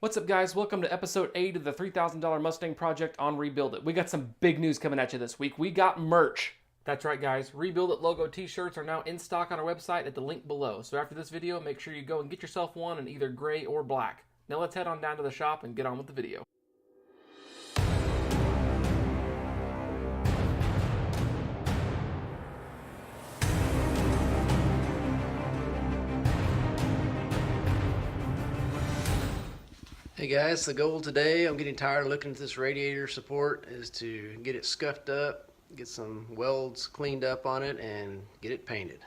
What's up, guys? Welcome to episode 8 of the $3,000 Mustang project on Rebuild It. We got some big news coming at you this week. We got merch. That's right, guys. Rebuild It logo t-shirts are now in stock on our website at the link below. So after this video, make sure you go and get yourself one in either gray or black. Now let's head on down to the shop and get on with the video. Hey guys, the goal today, I'm getting tired of looking at this radiator support, is to get it scuffed up, get some welds cleaned up on it, and get it painted.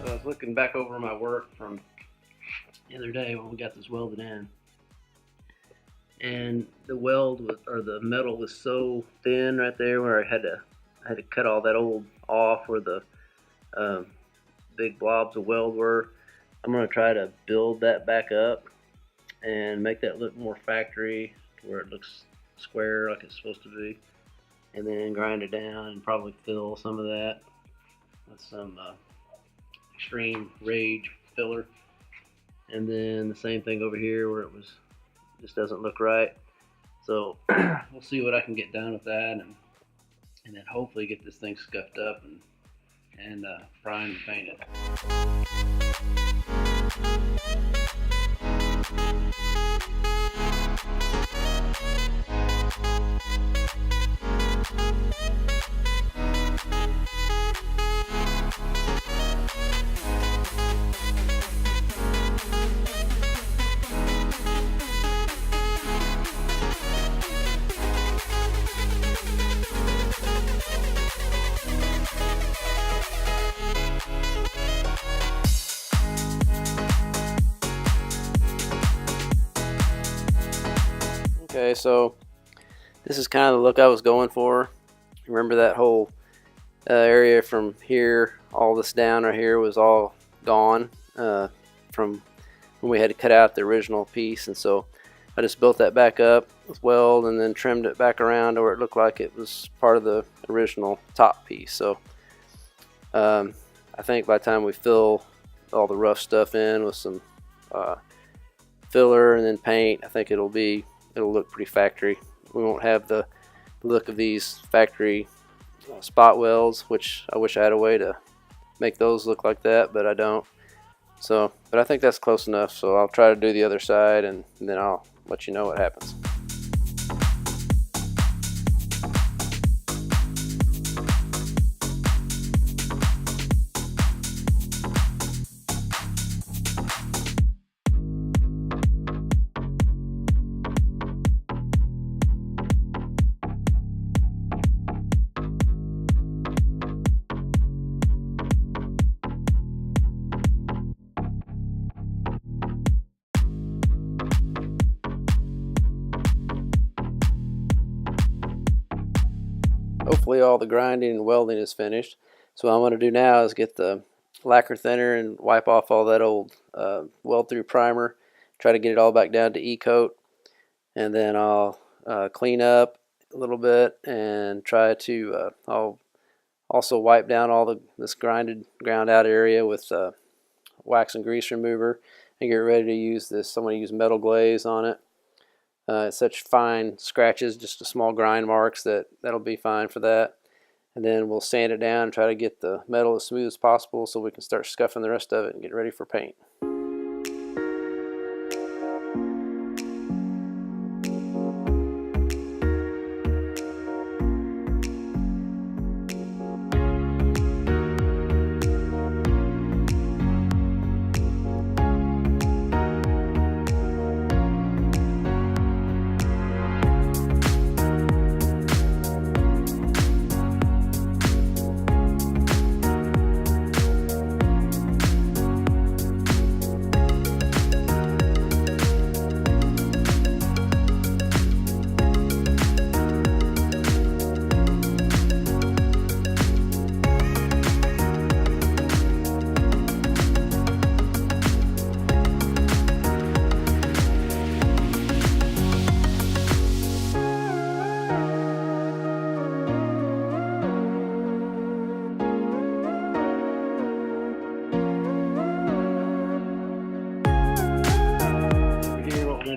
I was looking back over my work from the other day when we got this welded in, and the weld was, or the metal was so thin right there where I had to cut all that old off where the big blobs of weld were. I'm going to try to build that back up and make that look more factory to where it looks square like it's supposed to be, and then grind it down and probably fill some of that with some extreme rage filler, and then the same thing over here where it was just doesn't look right. So we'll see what I can get done with that, and then hopefully get this thing scuffed up and primed and painted. Okay, so this is kind of the look I was going for. Remember that whole area from here, all this down right here was all gone from when we had to cut out the original piece, and so I just built that back up with weld and then trimmed it back around to where it looked like it was part of the original top piece. So I think by the time we fill all the rough stuff in with some filler and then paint, I think it'll look pretty factory. We won't have the look of these factory spot welds, which I wish I had a way to make those look like that, but I don't. So, but I think that's close enough, so I'll try to do the other side, and then I'll let you know what happens. Hopefully all the grinding and welding is finished. So what I'm going to do now is get the lacquer thinner and wipe off all that old weld through primer, try to get it all back down to E-coat, and then I'll clean up a little bit and try to, I'll also wipe down all this ground out area with wax and grease remover and get ready to use this. I'm going to use metal glaze on it. It's such fine scratches, just a small grind marks, that'll be fine for that. And then we'll sand it down and try to get the metal as smooth as possible so we can start scuffing the rest of it and get ready for paint.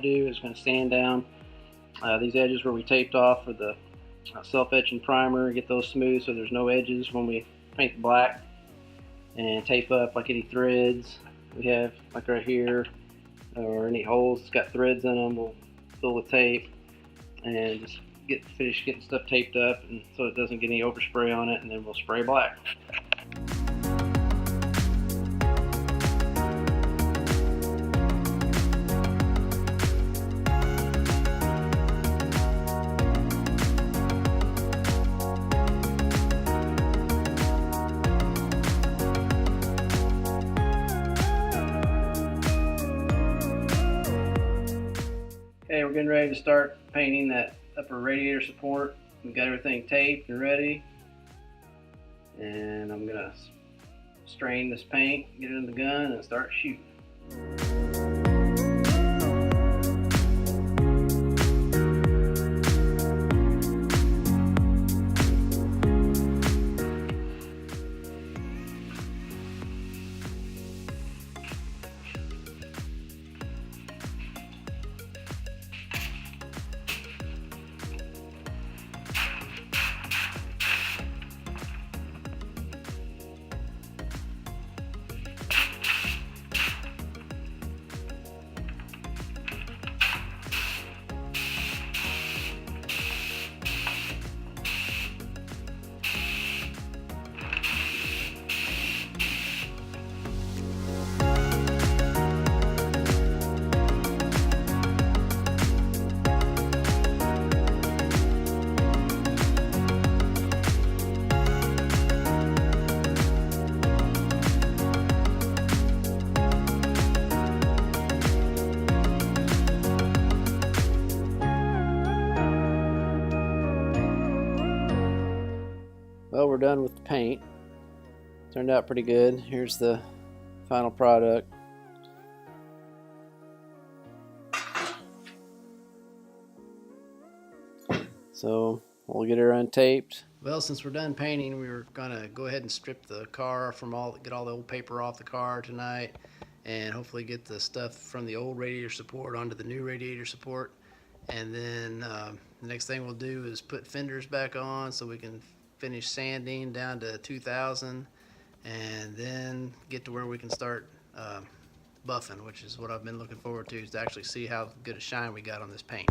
Do is going to sand down these edges where we taped off with the self-etching primer, get those smooth so there's no edges when we paint the black, and tape up like any threads we have, like right here, or any holes that's got threads in them. We'll fill with tape and just finish getting stuff taped up, and so it doesn't get any overspray on it, and then we'll spray black. Okay, we're getting ready to start painting that upper radiator support. We've got everything taped and ready. And I'm gonna strain this paint, get it in the gun, and start shooting. Well, we're done with the paint. Turned out pretty good. Here's the final product. So we'll get her untaped. Well, since we're done painting, we were gonna go ahead and strip the car from get all the old paper off the car tonight, and hopefully get the stuff from the old radiator support onto the new radiator support. And then the next thing we'll do is put fenders back on so we can finish sanding down to 2000, and then get to where we can start buffing, which is what I've been looking forward to, is to actually see how good a shine we got on this paint.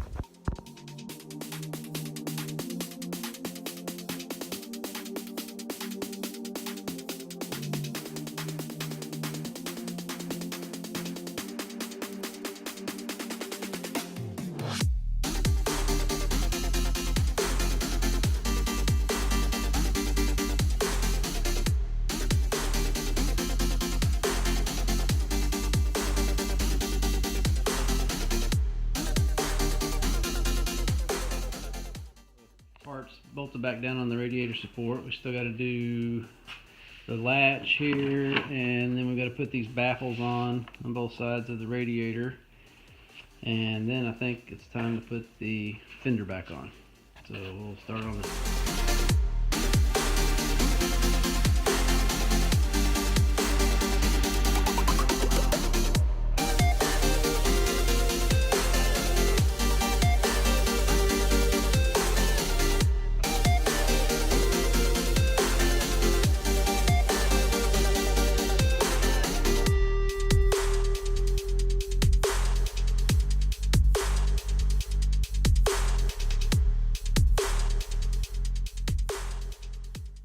Parts bolted back down on the radiator support. We still got to do the latch here, and then we've got to put these baffles on both sides of the radiator, and then I think it's time to put the fender back on. So we'll start on the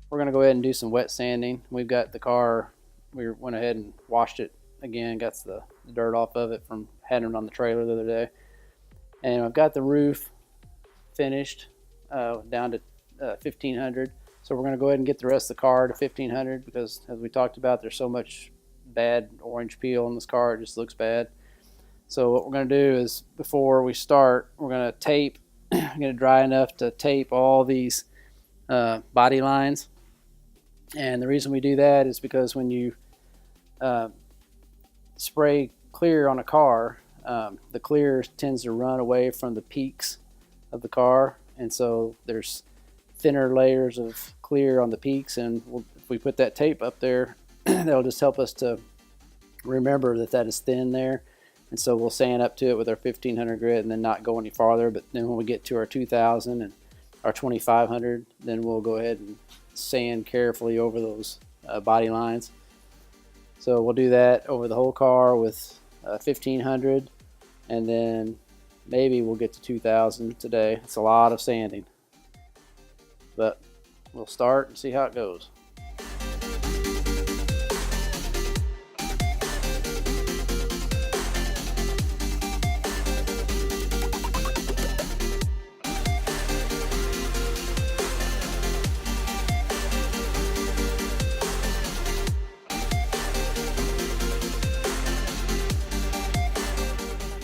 We're going to go ahead and do some wet sanding. We've got the car, we went ahead and washed it again, got the dirt off of it from having it on the trailer the other day. And I've got the roof finished down to 1500. So we're going to go ahead and get the rest of the car to 1500 because, as we talked about, there's so much bad orange peel in this car, it just looks bad. So what we're going to do is, before we start, we're going to tape, get it dry enough to tape all these body lines. And the reason we do that is because when you spray clear on a car, the clear tends to run away from the peaks of the car, and so there's thinner layers of clear on the peaks, and if we put that tape up there, that'll just help us to remember that is thin there. And so we'll sand up to it with our 1500 grit and then not go any farther. But then when we get to our 2000 and our 2500, then we'll go ahead and sand carefully over those body lines. So we'll do that over the whole car with 1500, and then maybe we'll get to 2000 today. It's a lot of sanding, but we'll start and see how it goes.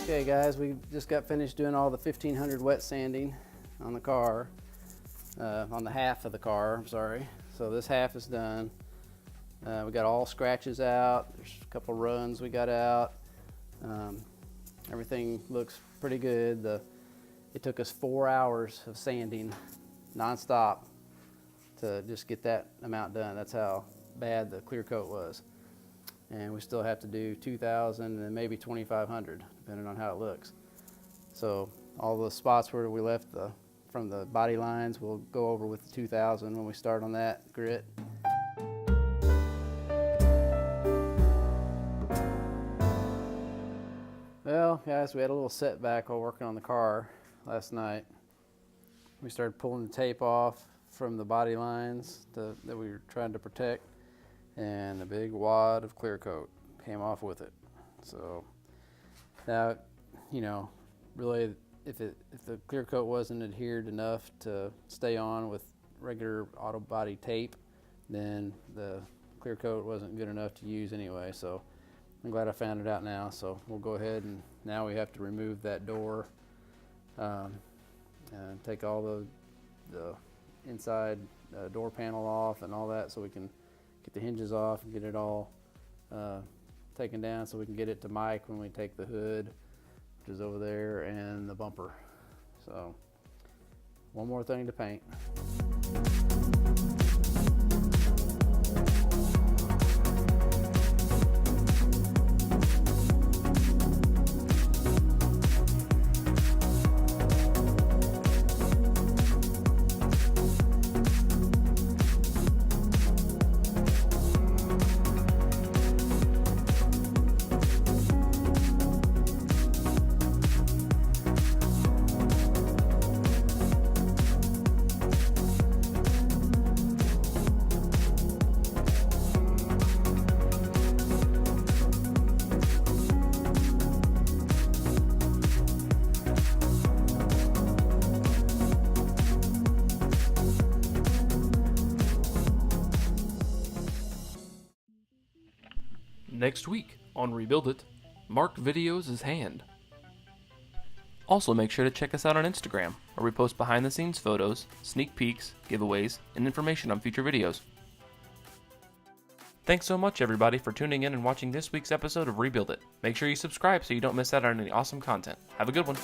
Okay guys, we just got finished doing all the 1500 wet sanding on the car, on the half of the car, I'm sorry. So this half is done. We got all scratches out, there's a couple runs we got out. Everything looks pretty good. It took us 4 hours of sanding non-stop to just get that amount done. That's how bad the clear coat was. And we still have to do 2,000 and maybe 2,500, depending on how it looks. So all the spots where we left from the body lines, we'll go over with the 2,000 when we start on that grit. Well, guys, we had a little setback while working on the car last night. We started pulling the tape off from the body lines that we were trying to protect, and a big wad of clear coat came off with it. So now, you know, really, if the clear coat wasn't adhered enough to stay on with regular auto body tape, then the clear coat wasn't good enough to use anyway. So I'm glad I found it out now. So we'll go ahead, and now we have to remove that door and take all the inside door panel off and all that, so we can get the hinges off and get it all taken down, so we can get it to Mike when we take the hood, which is over there, and the bumper. So one more thing to paint. Next week on Rebuild It, Mark videos his hand. Also, make sure to check us out on Instagram, where we post behind the scenes photos, sneak peeks, giveaways, and information on future videos. Thanks so much everybody for tuning in and watching this week's episode of Rebuild It. Make sure you subscribe so you don't miss out on any awesome content. Have a good one.